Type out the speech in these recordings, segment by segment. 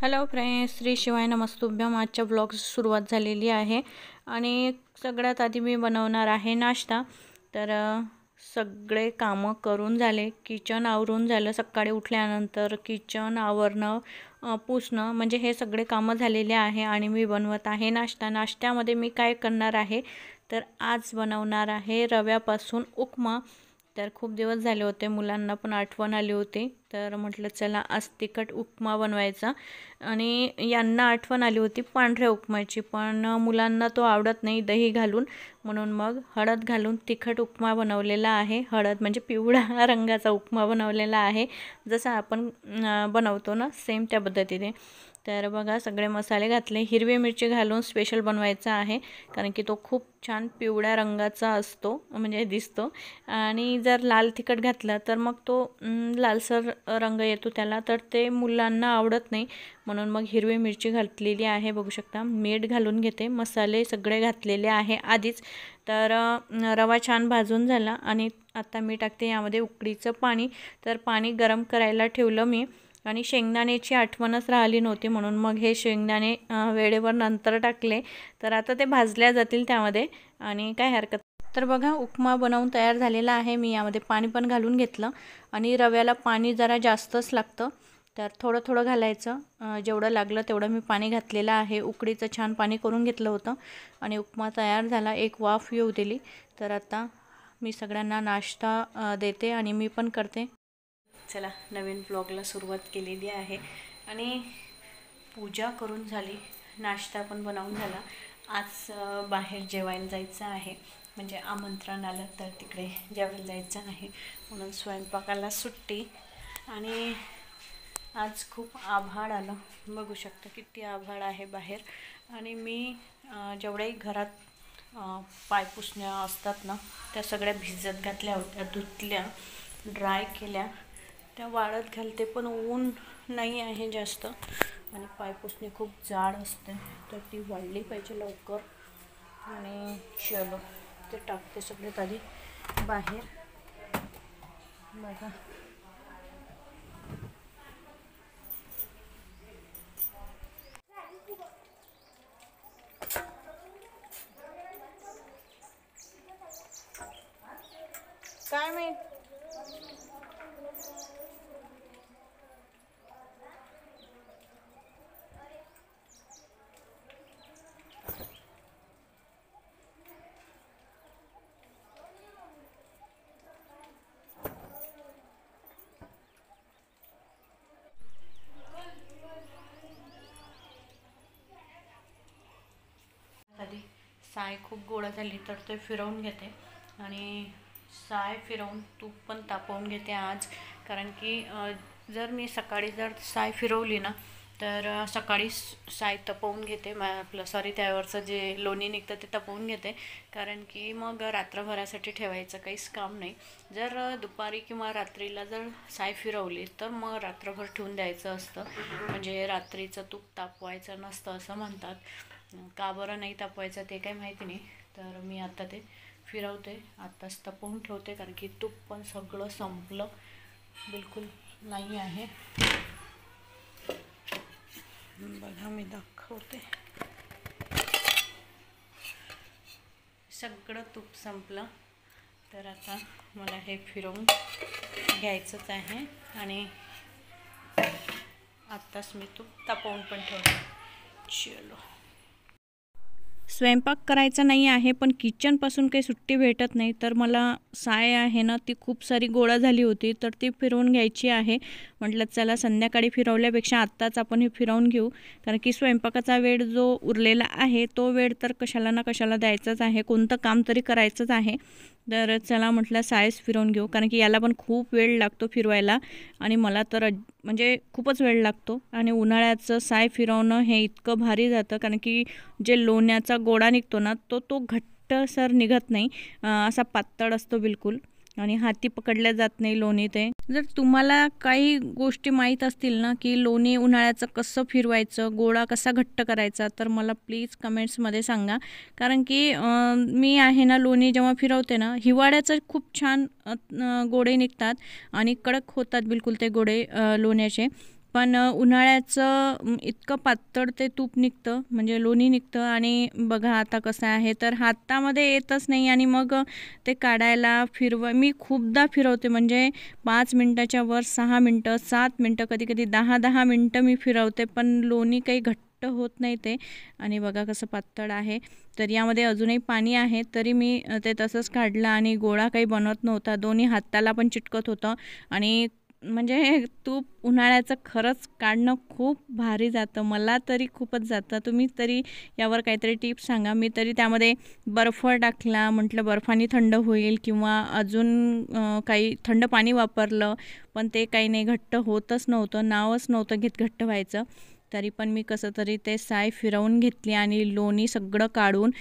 Hello friends, Shri शिवाय नमस्तुभ्यम। आजच्या blog सुरुवात झालेली आहे आणि सगळ्यात आधी मी बनवणार आहे नाश्ता। तर सगळे कामं करून झाले, किचन आवरून झालं। सकाळी उठल्यानंतर किचन आवरणं, पुसणं म्हणजे हे सगळे कामं झालेले आहे आणि मी बनवत आहे नाश्ता। नाश्त्यामध्ये मी काय करणार आहे तर आज बनवणार आहे रव्यापासून उपमा। तर खूप दिवस झाले होते, मुलांना पण आठवण आली होती, तर म्हटलं चला आज तिखट उपमा बनवायचा। आणि यांना आठवण आली होती पांढऱ्या उपमाची, पण मुलांना तो आवडत नाही दही घालून, म्हणून मग हळद घालून तिखट उपमा बनवलेला आहे। हळद म्हणजे पिवळा रंगाचा उपमा बनवलेला आहे, जसा आपण बनवतो ना सेम त्या पद्धतीने। तर बघा सगळे मसाले घातले, हिरवी मिरची घालून स्पेशल बनवायचा आहे, कारण की तो खूप छान पिवळ्या रंगाचा असतो म्हणजे दिसतो। आणि जर लाल तिखट घातला तर मग तो लालसर रंग येतो त्याला, तर ते मुलांना आवडत नाही, म्हणून मग हिरवी मिरची घातलेली आहे। बघू शकता, मीठ घालून घेते, मसाले सगळे घातलेले आहे आधीच। तर रवा छान भाजून झाला आणि आता मी टाकते यामध्ये उकडीचं पाणी। तर पाणी गरम करायला ठेवलं मी, आणि शेंगदाण्याची आठवणच राहिली नव्हती, म्हणून मग हे शेंगदाणे वेळेवर नंतर टाकले। तर आता ते भाजल्या जातील त्यामध्ये, आणि काय हरकत। तर बघा उपमा बनवून तयार झालेला आहे। मी यामध्ये पाणी पण घालून घेतलं, आणि रव्याला पाणी जरा जास्तच लागतं, तर थोडं थोडं घालायचं, जेवढं लागलं तेवढं मी पाणी घातलेलं आहे। उकडीचं छान पाणी करून घेतलं होतं, आणि उपमा तयार झाला, एक वाफ येऊ दिली। तर आता मी सगळ्यांना नाश्ता देते आणि मी पण करते। चला, नवीन ब्लॉगला सुरुवात केलेली आहे, आणि पूजा करून झाली, नाश्ता पण बनवून झाला। आज बाहेर जेवायला जायचं आहे, म्हणजे आमंत्रण आलं तर तिकडे जेवायला जायचं आहे, म्हणून स्वयंपाकाला सुट्टी। आणि आज खूप आभाळ आलं, बघू शकता किती आभाळ आहे बाहेर। आणि मी जेवढ्याही घरात पायपुसण्या असतात ना, त्या सगळ्या भिजत घातल्या होत्या, धुतल्या, ड्राय केल्या, त्या वाळत घालते, पण ऊन नाही आहे जास्त, आणि पायपुसणी खूप जाड असते, तर ती वाळली पाहिजे लवकर। आणि चलो, ते टाकते सगळ्यात आधी बाहेर। बघा काय माहित, आधी साय खूप गोळा झाली तर ते फिरवून घेते, आणि साय फिरवून तूप पण तापवून घेते आज, कारण की जर मी सकाळी जर साय फिरवली ना, तर सकाळी साय तपवून घेते, आपलं सॉरी त्यावरचं जे लोणी निघतं ते तपवून घेते, कारण की मग रात्रभरासाठी ठेवायचं काहीच काम नाही। जर दुपारी किंवा रात्रीला जर साय फिरवली तर मग रात्रभर ठेवून द्यायचं असतं, म्हणजे रात्रीचं तूप तापवायचं नसतं असं म्हणतात। का बरं नाही तापवायचं ते काही माहिती नाही, तर मी आता ते फिरवते, आत्ताच तपवून ठेवते, कारण की तूप पण सगळं संपलं, बिलकुल नाही आहे। बघा मी दाखवते, सगळं तूप संपलं। तर आता मला हे फिरवून घ्यायचंच आहे, आणि आत्ताच मी तूप तापवून पण ठेवलं। चलो, स्वयंपाक करायचा नाही आहे, पण किचनपासून काही सुट्टी भेटत नाही, तर मला साय आहे ना ती खूप सारी गोळा झाली होती, तर ती फिरवून घ्यायची आहे। म्हटलं चला संध्याकाळी फिरवल्यापेक्षा आत्ताच आपण हे फिरवून घेऊ, कारण की स्वयंपाकाचा वेळ जो उरलेला आहे तो वेळ तर कशाला ना कशाला द्यायचाच आहे, कोणतं काम तरी करायचंच आहे। तर चला म्हटलं सायच फिरवून घेऊ, कारण की याला पण खूप वेळ लागतो फिरवायला, आणि मला तर म्हणजे खूपच वेळ लागतो। आणि उन्हाळ्याचं साय फिरवणं हे इतकं भारी जातं, कारण की जे लोण्याचा गोळा निघतो ना तो घट्टसर निघत नाही, असा पातळ असतो बिलकुल, आणि हाती पकडल्या जात नाही लोणी ते। जर तुम्हाला काही गोष्टी माहीत असतील ना की लोणी उन्हाळ्याचं कसं फिरवायचं, गोळा कसा घट्ट करायचा, तर मला प्लीज कमेंट्समध्ये सांगा, कारण की मी आहे ना लोणी जेव्हा फिरवते ना, हिवाळ्याचं खूप छान गोळे निघतात आणि कडक होतात बिलकुल ते गोळे लोण्याचे, पण उन्हाळ्याचं इतकं पातळ ते तूप निघतं, म्हणजे लोणी निघतं. आणि बघा आता कसं आहे, तर हातामध्ये येतच नाही. आणि मग ते काढायला मी खूपदा फिरवते, म्हणजे 5 मिनटाच्या वर 6 मिनटं, 7 मिनटं, कधी-कधी 10-10 मिनटं मी फिरवते, पण लोणी काही घट्ट होत नाही ते. आणि बघा कसं पातळ आहे. तर यामध्ये अजूनही पाणी आहे, तरी मी ते तसंच काढलं आणि गोळा काही बनत नव्हता. दोन्ही हाताला पण चिटकत होतं. आणि म्हणजे तूप उन्हाळ्याचं खरंच काढणं खूप भारी जातं. मला तरी खूपच जातं. तुम्ही तरी यावर काहीतरी टिप्स सांगा. मी तरी त्यामध्ये बर्फ टाकला, म्हटलं बर्फाने थंड होईल, किंवा अजून काही थंड पाणी वापरलं, पण ते काही नाही, घट्ट होतच नव्हतं, नावच नव्हतं घेत घट्ट व्हायचं. तरी पण मी कसं तरी ते साय फिरवून घेतली आणि लोणी सगळं काढून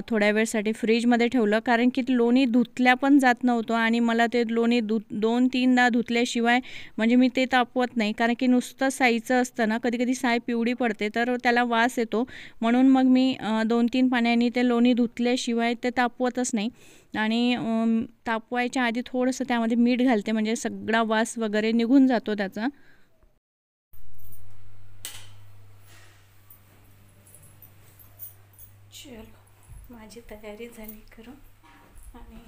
थोड्या वेळसाठी फ्रीजमध्ये ठेवलं, कारण की लोणी धुतल्या पण जात नव्हतं. आणि मला ते लोणी 2-3दा धुतल्याशिवाय म्हणजे मी ते तापवत नाही, कारण की नुसतं साईचं असतं ना, कधीकधी साय पिवळी पडते, तर त्याला वास येतो. म्हणून मग मी 2-3 पाण्याने ते लोणी धुतल्याशिवाय ते तापवतच नाही. आणि तापवायच्या आधी थोडंसं त्यामध्ये मीठ घालते, म्हणजे सगळा वास वगैरे निघून जातो त्याचा. चलो, माझी तयारी झाली करून. आणि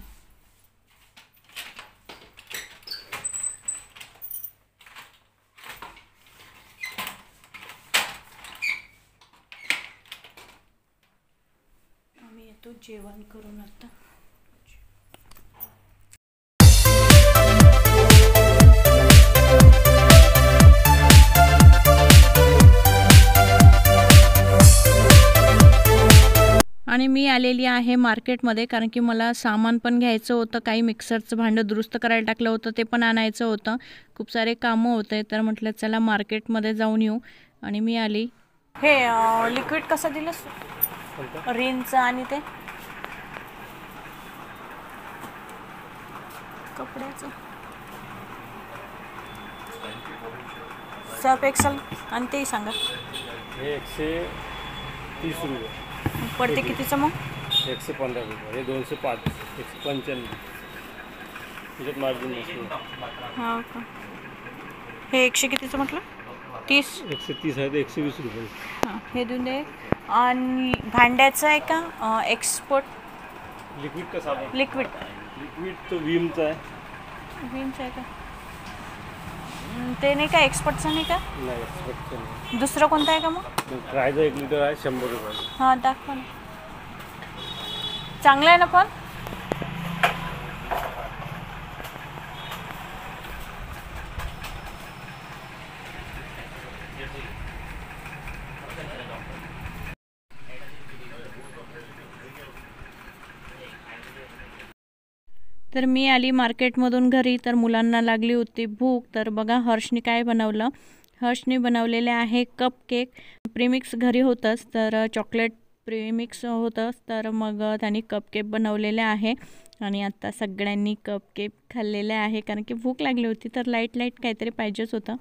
आम्ही येतो जेवण करून आता. आणि मी आलेली आहे मार्केटमध्ये, कारण की मला सामान पण घ्यायचं होतं, काही मिक्सरचं भांडं दुरुस्त करायला टाकलं होतं, ते पण आणायचं होतं. खूप सारे कामं होते, तर म्हटलं चला मार्केटमध्ये जाऊन येऊ. आणि मी आली. हे लिक्विड कसं दिलंस रिनचं आणि ते कपड्याचं सर्फ एक्सेल आणि तेही सांगा. हे 130 रुपये पडते कितीचं मग? 115 रुपये. हे 205, 195. त्याच्यात मार्जिन नसते. हां का. हे 100 कितीचं म्हटलं? 30. 130 आहे, 120 रुपये. हां, हे देऊन दे. आणि भांड्याचं आहे का एक्सपोर्ट? लिक्विड का साबण? लिक्विड. लिक्विड तो विमचा आहे. विमचं आहे का? ते नाही का एक्सपोर्टचं नाही का? नाही, एक्सपोर्टचं नाही. दुसरं कोणतं आहे का मग? प्रायचं 1 लिटर आहे 100 रुपये. हां, दाखवा ना. चांगलं आहे ना पण? तर मी आली मार्केटमधून घरी, तर मुलांना लागली होती भूक. तर बघा हर्षने काय बनवलं. हर्षने बनवलेले आहे कप केक. प्रीमिक्स घरी होतंच, तर चॉकलेट प्रीमिक्स होतंच, तर मग त्यांनी कप केक बनवलेले आहे. आणि आता सगळ्यांनी कप केक खाल्लेले आहे, कारण की भूक लागली होती, तर लाईट काहीतरी पाहिजेच होतं.